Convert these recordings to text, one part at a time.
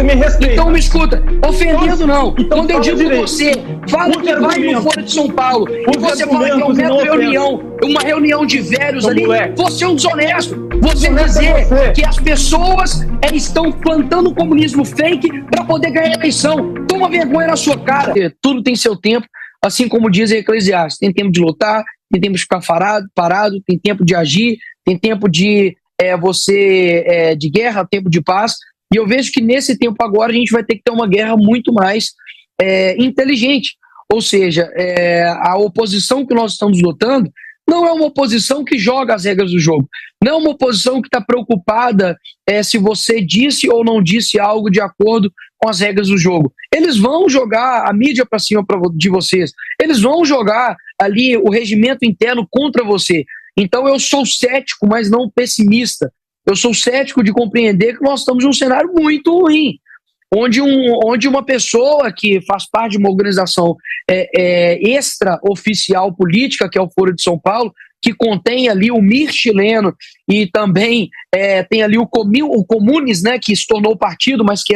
me respeita. Então me escuta, ofendendo não. Então, quando eu digo que você fala que vai no Foro de São Paulo e você fala que é uma reunião de velhos ali, você é um desonesto. Você dizer que as pessoas estão plantando o comunismo fake para poder ganhar a eleição. Toma vergonha na sua cara. Tudo tem seu tempo, assim como dizem Eclesiastes. Tem tempo de lutar, tem tempo de ficar parado, tem tempo de agir, tem tempo de de guerra, tempo de paz. E eu vejo que nesse tempo agora a gente vai ter que ter uma guerra muito mais inteligente. Ou seja, a oposição que nós estamos lutando não é uma oposição que joga as regras do jogo. Não é uma oposição que está preocupada se você disse ou não disse algo de acordo com as regras do jogo. Eles vão jogar a mídia para cima de vocês. Eles vão jogar ali o regimento interno contra você. Então eu sou cético, mas não pessimista. Eu sou cético de compreender que nós estamos num cenário muito ruim, onde uma pessoa que faz parte de uma organização extraoficial política, que é o Foro de São Paulo, que contém ali o MIR chileno e também tem ali o Comunes, né, que se tornou partido, mas que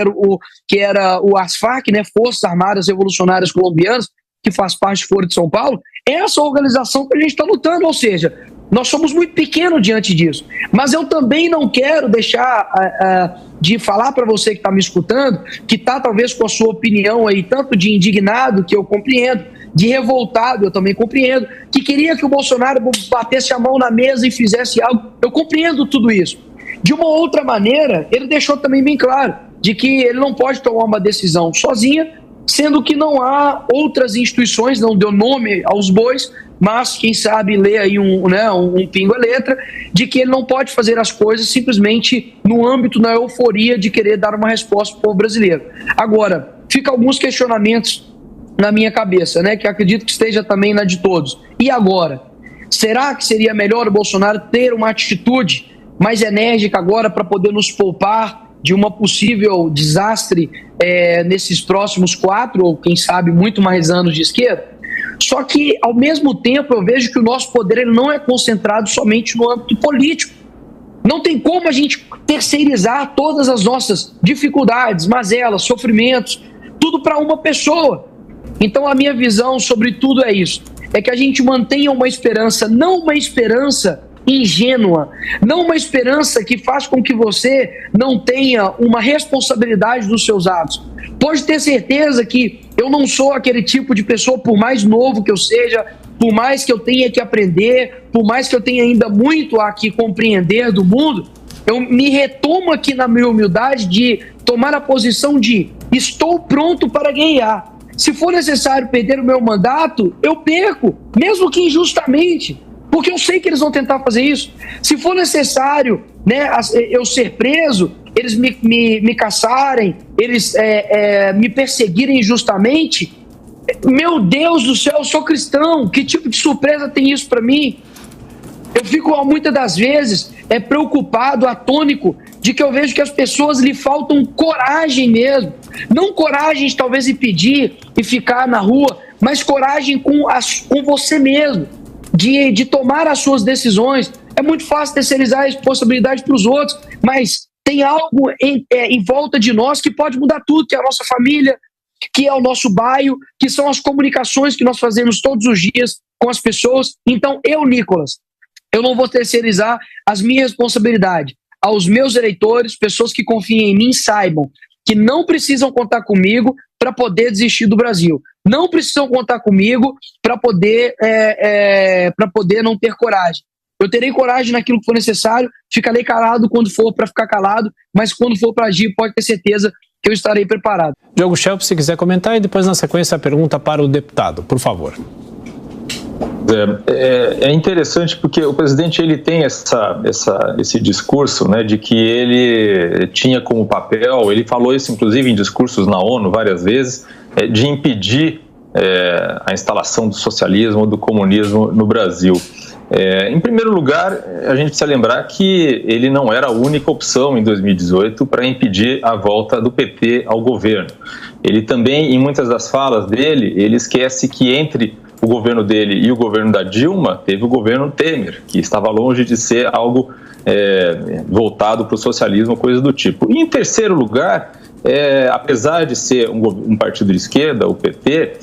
era o ASFARC, né, Forças Armadas Revolucionárias Colombianas, que faz parte do Foro de São Paulo, é essa organização que a gente está lutando, ou seja, nós somos muito pequenos diante disso. Mas eu também não quero deixar de falar para você que está me escutando, que está talvez com a sua opinião aí, tanto de indignado, que eu compreendo, de revoltado, eu também compreendo, que queria que o Bolsonaro batesse a mão na mesa e fizesse algo. Eu compreendo tudo isso. De uma outra maneira, ele deixou também bem claro de que ele não pode tomar uma decisão sozinha, sendo que não há outras instituições, não deu nome aos bois, mas quem sabe lê aí um pingo a letra, de que ele não pode fazer as coisas simplesmente no âmbito, na euforia de querer dar uma resposta para o povo brasileiro. Agora, fica alguns questionamentos na minha cabeça, né, que acredito que esteja também na de todos. E agora? Será que seria melhor o Bolsonaro ter uma atitude mais enérgica agora para poder nos poupar de uma possível desastre nesses próximos 4 ou quem sabe muito mais anos de esquerda? Só que, ao mesmo tempo, eu vejo que o nosso poder ele não é concentrado somente no âmbito político. Não tem como a gente terceirizar todas as nossas dificuldades, mazelas, sofrimentos, tudo para uma pessoa. Então, a minha visão sobre tudo é isso. É que a gente mantenha uma esperança, não uma esperança ingênua, não uma esperança que faz com que você não tenha uma responsabilidade dos seus atos. Pode ter certeza que eu não sou aquele tipo de pessoa, por mais novo que eu seja, por mais que eu tenha que aprender, por mais que eu tenha ainda muito a que compreender do mundo, eu me retomo aqui na minha humildade de tomar a posição de estou pronto para ganhar. Se for necessário perder o meu mandato, eu perco, mesmo que injustamente, porque eu sei que eles vão tentar fazer isso. Se for necessário, né, eu ser preso, eles me caçarem, eles me perseguirem injustamente, meu Deus do céu, eu sou cristão, que tipo de surpresa tem isso para mim? Eu fico muitas das vezes preocupado, atônico, de que eu vejo que as pessoas lhe faltam coragem mesmo. Não coragem de talvez ir pedir e ficar na rua, mas coragem com você mesmo, de tomar as suas decisões. É muito fácil terceirizar a responsabilidade para os outros, mas tem algo em volta de nós que pode mudar tudo, que é a nossa família, que é o nosso bairro, que são as comunicações que nós fazemos todos os dias com as pessoas. Então, Nicolas, eu não vou terceirizar as minhas responsabilidades aos meus eleitores, pessoas que confiem em mim, saibam que não precisam contar comigo para poder desistir do Brasil. Não precisam contar comigo para poder não ter coragem. Eu terei coragem naquilo que for necessário, ficarei calado quando for para ficar calado, mas quando for para agir, pode ter certeza que eu estarei preparado. Diogo Schelp, se quiser comentar, e depois na sequência a pergunta para o deputado, por favor. É interessante porque o presidente ele tem esse discurso, né, de que ele tinha como papel, ele falou isso inclusive em discursos na ONU várias vezes, de impedir a instalação do socialismo ou do comunismo no Brasil. Em primeiro lugar, a gente precisa lembrar que ele não era a única opção em 2018 para impedir a volta do PT ao governo. Ele também, em muitas das falas dele, ele esquece que entre o governo dele e o governo da Dilma, teve o governo Temer, que estava longe de ser algo voltado para o socialismo, coisa do tipo. E em terceiro lugar, apesar de ser um partido de esquerda, o PT,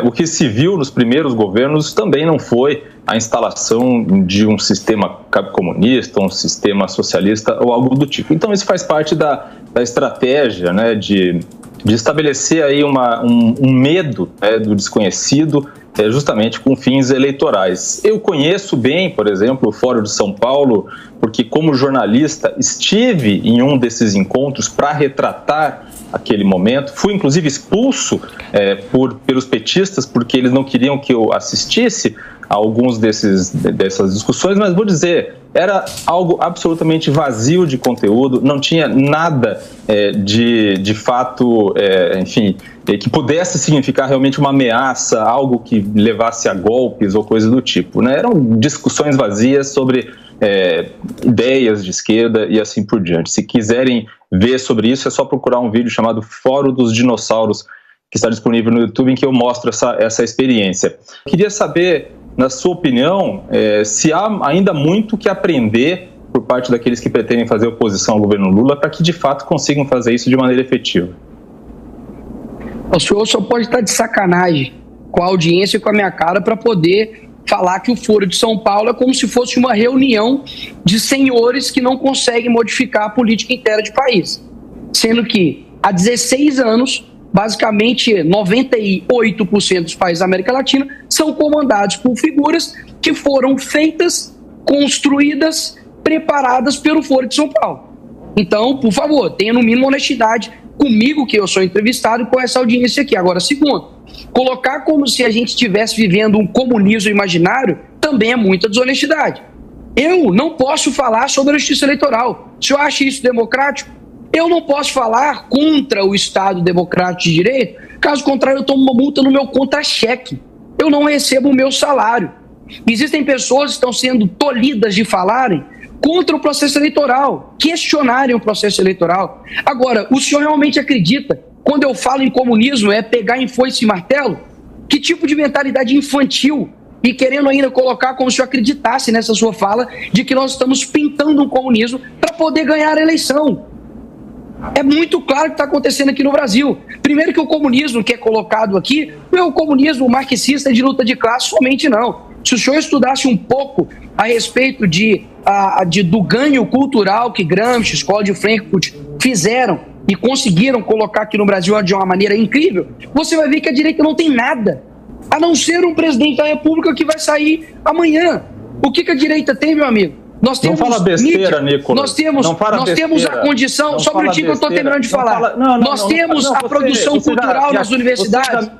o que se viu nos primeiros governos também não foi a instalação de um sistema comunista, um sistema socialista ou algo do tipo. Então isso faz parte da estratégia, né, de estabelecer aí um medo, do desconhecido, justamente com fins eleitorais. Eu conheço bem, por exemplo, o Fórum de São Paulo, porque como jornalista estive em um desses encontros para retratar aquele momento. Fui, inclusive, expulso pelos petistas porque eles não queriam que eu assistisse a alguns dessas discussões, mas vou dizer, era algo absolutamente vazio de conteúdo, não tinha nada de fato, enfim, que pudesse significar realmente uma ameaça, algo que levasse a golpes ou coisa do tipo, né? Eram discussões vazias sobre ideias de esquerda e assim por diante. Se quiserem ver sobre isso, é só procurar um vídeo chamado Fórum dos Dinossauros, que está disponível no YouTube, em que eu mostro essa experiência. Queria saber, na sua opinião, se há ainda muito que aprender por parte daqueles que pretendem fazer oposição ao governo Lula para que, de fato, consigam fazer isso de maneira efetiva. O senhor só pode estar de sacanagem com a audiência e com a minha cara para poder falar que o Foro de São Paulo é como se fosse uma reunião de senhores que não conseguem modificar a política interna de país. Sendo que há 16 anos, basicamente 98% dos países da América Latina são comandados por figuras que foram feitas, construídas, preparadas pelo Foro de São Paulo. Então, por favor, tenha no mínimo honestidade comigo, que eu sou entrevistado, e com essa audiência aqui. Agora, segundo, colocar como se a gente estivesse vivendo um comunismo imaginário também é muita desonestidade. Eu não posso falar sobre a justiça eleitoral. Se eu acho isso democrático, eu não posso falar contra o Estado democrático de direito, caso contrário eu tomo uma multa no meu contra-cheque. Eu não recebo o meu salário. Existem pessoas que estão sendo tolhidas de falarem contra o processo eleitoral, questionarem o processo eleitoral. Agora, o senhor realmente acredita, quando eu falo em comunismo, é pegar em foice e martelo? Que tipo de mentalidade infantil? E querendo ainda colocar como se eu acreditasse nessa sua fala de que nós estamos pintando um comunismo para poder ganhar a eleição. É muito claro o que está acontecendo aqui no Brasil. Primeiro que o comunismo que é colocado aqui não é o comunismo marxista de luta de classe somente, não. Se o senhor estudasse um pouco a respeito do ganho cultural que Gramsci, Escola de Frankfurt fizeram e conseguiram colocar aqui no Brasil de uma maneira incrível, você vai ver que a direita não tem nada, a não ser um presidente da República que vai sair amanhã. O que a direita tem, meu amigo? Nós temos não fala besteira, Nicolas. Nós temos a condição, só um minutinho que eu estou terminando de falar. Nós temos a produção cultural nas universidades.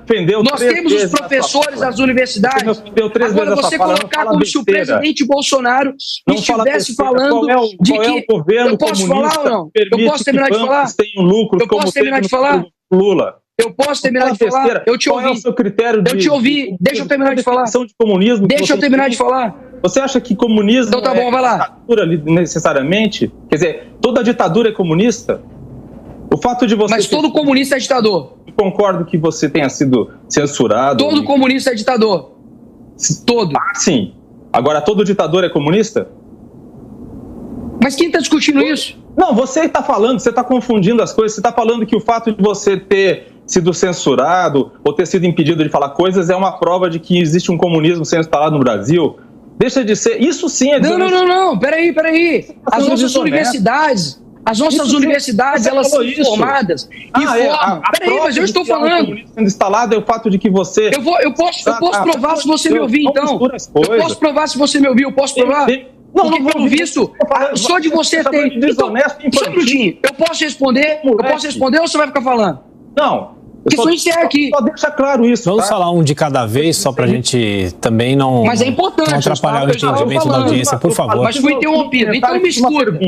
Nós temos os professores das universidades. Agora, você colocar como se o presidente Bolsonaro estivesse falando de que... Eu posso falar ou não? Eu posso terminar de falar? Eu posso terminar de falar? Lula. Eu posso terminar de falar? Eu te ouvi. Qual é o seu critério de... Eu te ouvi. Deixa eu terminar de falar. Deixa eu terminar de falar. Você acha que comunismo então, tá bom, vai lá. Ditadura necessariamente? Quer dizer, toda ditadura é comunista? O fato de você... Mas todo comunista é ditador. Eu concordo que você tenha sido censurado. Todo comunista é ditador. Todo. Ah, sim. Agora, todo ditador é comunista? Mas quem está discutindo isso? Não, você está falando, você está confundindo as coisas. Você está falando que o fato de você ter sido censurado ou ter sido impedido de falar coisas é uma prova de que existe um comunismo sendo instalado no Brasil. Deixa de ser... Isso sim é... Não. Peraí. As nossas universidades... elas são formadas e formam... Peraí, mas eu estou falando... sendo instalado é o fato de que você... Eu posso provar se você me ouvir, então. Eu posso provar se você me ouvir, eu posso provar? Porque, pelo visto, só de você ter... Então, só um minutinho, eu posso responder ou você vai ficar falando? Não. Isso encerra aqui. Só deixa claro isso. Vamos falar um de cada vez, só para a gente também não, mas é importante, não atrapalhar o entendimento da audiência, por favor. Mas fui interrompido, então me escuta.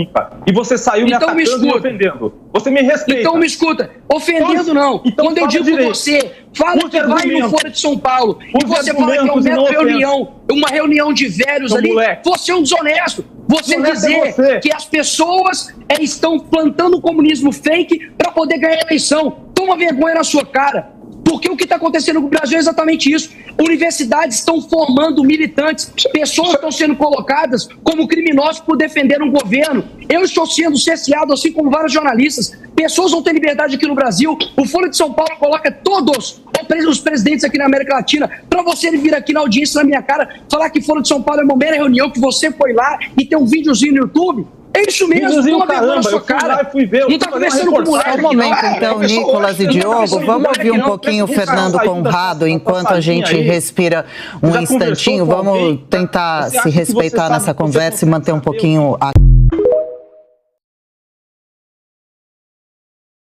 E você saiu me atacando e ofendendo. Você me respeita. Então me escuta. Ofendendo não. Então, quando eu digo que você fala que vai no Foro de São Paulo e você fala que é uma reunião de velhos ali, você é um desonesto. Você dizer que as pessoas estão plantando um comunismo fake para poder ganhar a eleição. Toma vergonha na sua cara. Porque o que está acontecendo no Brasil é exatamente isso. Universidades estão formando militantes, pessoas estão sendo colocadas como criminosos por defender um governo. Eu estou sendo cerceado, assim como vários jornalistas. Pessoas vão ter liberdade aqui no Brasil. O Folha de São Paulo coloca todos os presidentes aqui na América Latina. Para você vir aqui na audiência na minha cara, falar que Folha de São Paulo é uma mera reunião, que você foi lá e tem um videozinho no YouTube. É isso mesmo, toma vergonha na sua cara. Não tá conversando com o moleque. Só um momento, então, Nicolas e Diogo, vamos ouvir um pouquinho o Fernando Conrado, enquanto a gente respira um instantinho. Vamos tentar se respeitar nessa conversa e manter um pouquinho a